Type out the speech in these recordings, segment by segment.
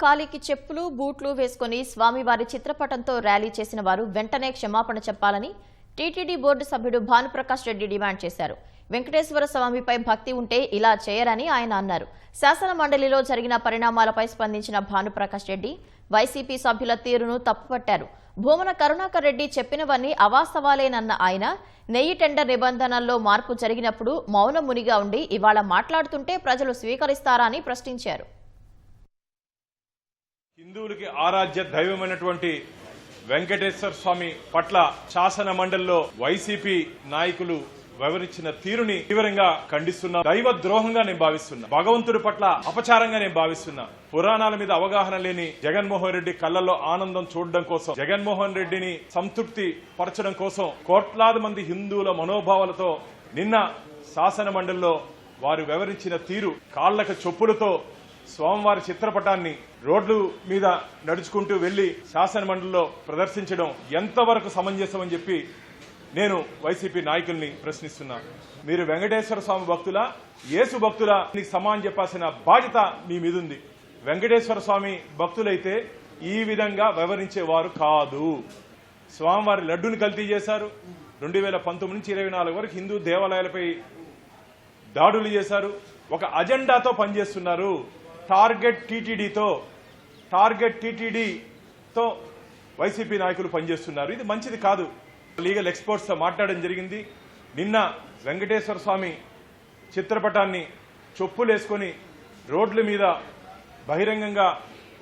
కాలికి చెప్పులు బూట్లు వేసుకుని స్వామివారి చిత్రపటంతో ర్యాలీ చేసిన వారు వెంటనే క్షమాపణ చెప్పాలని టీటీడీ బోర్డు సభ్యుడు భానుప్రకాష్ రెడ్డి డిమాండ్ చేశారు. వెంకటేశ్వర స్వామిపై భక్తి ఉంటే ఇలా చేయరని ఆయన అన్నారు. శాసన మండలిలో జరిగిన పరిణామాలపై స్పందించిన భానుప్రకాష్ రెడ్డి వైసీపీ సభ్యుల తీరును తప్పుపట్టారు. భూమన కరుణాకర్ రెడ్డి చెప్పినవన్నీ అవాస్తవాలేనన్న ఆయన నెయ్యి టెండర్ నిబంధనల్లో మార్పు జరిగినప్పుడు మౌనం మునిగా ఉండి ఇవాళ మాట్లాడుతుంటే ప్రజలు స్వీకరిస్తారా అని ప్రశ్నించారు. హిందువులకి ఆరాధ్య దైవమైనటువంటి వెంకటేశ్వర స్వామి పట్ల శాసన మండలిలో వైసీపీ నాయకులు వివరించిన తీరుని తీవ్రంగా ఖండిస్తున్నా. దైవ ద్రోహంగా నేను భావిస్తున్నా. భగవంతుడి పట్ల అపచారంగా నేను భావిస్తున్నా. పురాణాల మీద అవగాహన లేని జగన్మోహన్ రెడ్డి కళ్లలో ఆనందం చూడడం కోసం, జగన్మోహన్ రెడ్డిని సంతృప్తి పరచడం కోసం కోట్లాది మంది హిందువుల మనోభావాలతో నిన్న శాసన మండలిలో వారు వివరించిన తీరు కాళ్లకు చొప్పులతో స్వామివారి చిత్రపటాన్ని రోడ్లు మీద నడుచుకుంటూ వెళ్లి శాసన మండలిలో ప్రదర్శించడం ఎంతవరకు సమంజసమని చెప్పి నేను వైసీపీ నాయకుల్ని ప్రశ్నిస్తున్నా. మీరు వెంకటేశ్వర స్వామి భక్తుల, యేసు భక్తుల నీకు సమానం చెప్పాల్సిన బాధ్యత మీ మీద ఉంది. వెంకటేశ్వర స్వామి భక్తులైతే ఈ విధంగా వివరించేవారు కాదు. స్వామివారి లడ్డుని కల్తీ చేశారు. 2019 నుంచి 24 వరకు హిందూ దేవాలయాలపై దాడులు చేశారు. ఒక అజెండాతో పనిచేస్తున్నారు. టార్గెట్ టీటీడీతో వైసీపీ నాయకులు పనిచేస్తున్నారు. ఇది మంచిది కాదు. లీగల్ ఎక్స్పర్ట్స్ తో మాట్లాడడం జరిగింది. నిన్న వెంకటేశ్వర స్వామి చిత్రపటాన్ని చొప్పులేసుకొని రోడ్ల మీద బహిరంగంగా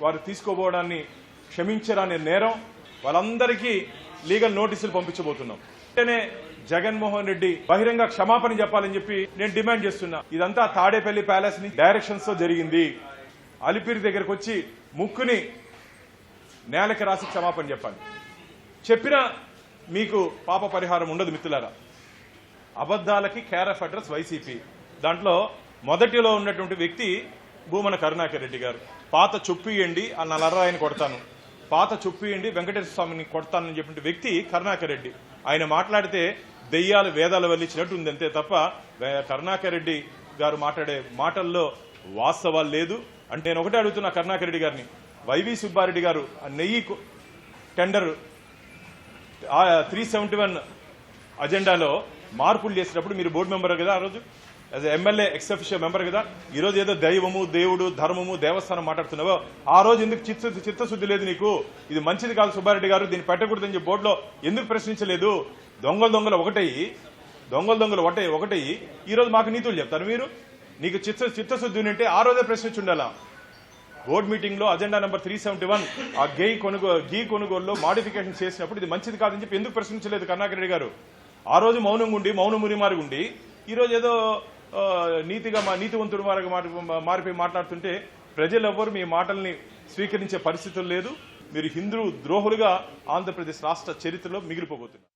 వారు తీసుకోబోవడాన్ని క్షమించరాని నేరం. వాళ్ళందరికీ లీగల్ నోటీసులు పంపించబోతున్నాం. వెంటనే జగన్మోహన్ రెడ్డి బహిరంగ క్షమాపణ చెప్పాలని చెప్పి నేను డిమాండ్ చేస్తున్నా. ఇదంతా తాడేపల్లి ప్యాలెస్ ని డైరెక్షన్స్ తో జరిగింది. అలిపిరి దగ్గరకు వచ్చి ముక్కుని నేలకి రాసి క్షమాపణ చెప్పాలి. చెప్పినా మీకు పాప పరిహారం ఉండదు మిత్రులారా. అబద్దాలకి కేర్ ఆఫ్ అడ్రస్ వైసీపీ. దాంట్లో మొదటిలో ఉన్నటువంటి వ్యక్తి భూమన కరుణాకర్ రెడ్డి గారు. పాత చొప్పు ఇయ్యండి ఆ నల్లరాయిని కొడతాను, పాత చొప్పు ఇయ్యండి వెంకటేశ్వర స్వామిని కొడతానని చెప్పిన వ్యక్తి కరుణాకర్ రెడ్డి. ఆయన మాట్లాడితే దెయ్యాలు వేదాలు వల్లించినట్టు ఉంది అంతే తప్ప కరుణాకర్ రెడ్డి గారు మాట్లాడే మాటల్లో వాస్తవాలు లేదు. అంటే నేను ఒకటే అడుగుతున్నా కరుణాకర్ రెడ్డి గారిని, వైవి సుబ్బారెడ్డి గారు ఆ నెయ్యి టెండర్ 371 అజెండాలో మార్పులు చేసినప్పుడు మీరు బోర్డు మెంబర్ కదా, ఆ రోజు as MLA X official member కదా, ఈ రోజు ఏదో దైవము, దేవుడు, ధర్మము, దేవస్థానం మాట్లాడుతున్నావో ఆ రోజు ఎందుకు చిత్తశుద్ధి లేదు నీకు? ఇది మంచిది కాదు సుబ్బారెడ్డి గారు, దీన్ని పెట్టకూడదని చెప్పి బోర్డులో ఎందుకు ప్రశ్నించలేదు? దొంగలు ఒకటయ్యి ఈ రోజు మాకు నీతులు చెప్తారు మీరు. నీకు చిత్తశుద్ధి ఉంటే ఆ రోజే ప్రశ్నించి ఉండాలా. బోర్డు మీటింగ్ లో అజెండా నెంబర్ 371 ఆ గీ కొనుగోలులో మాడిఫికేషన్ చేసినప్పుడు ఇది మంచిది కాదని చెప్పి ఎందుకు ప్రశ్నించలేదు కరుణాకర్ రెడ్డి గారు? ఆ రోజు మౌనమురి ఉండి ఈ రోజు ఏదో నీతివంతుడు మారిపోయి మాట్లాడుతుంటే ప్రజలు ఎవ్వరు మీ మాటల్ని స్వీకరించే పరిస్థితులు లేదు. మీరు హిందూ ద్రోహులుగా ఆంధ్రప్రదేశ్ రాష్ట్ర చరిత్రలో మిగిలిపోబోతున్నారు.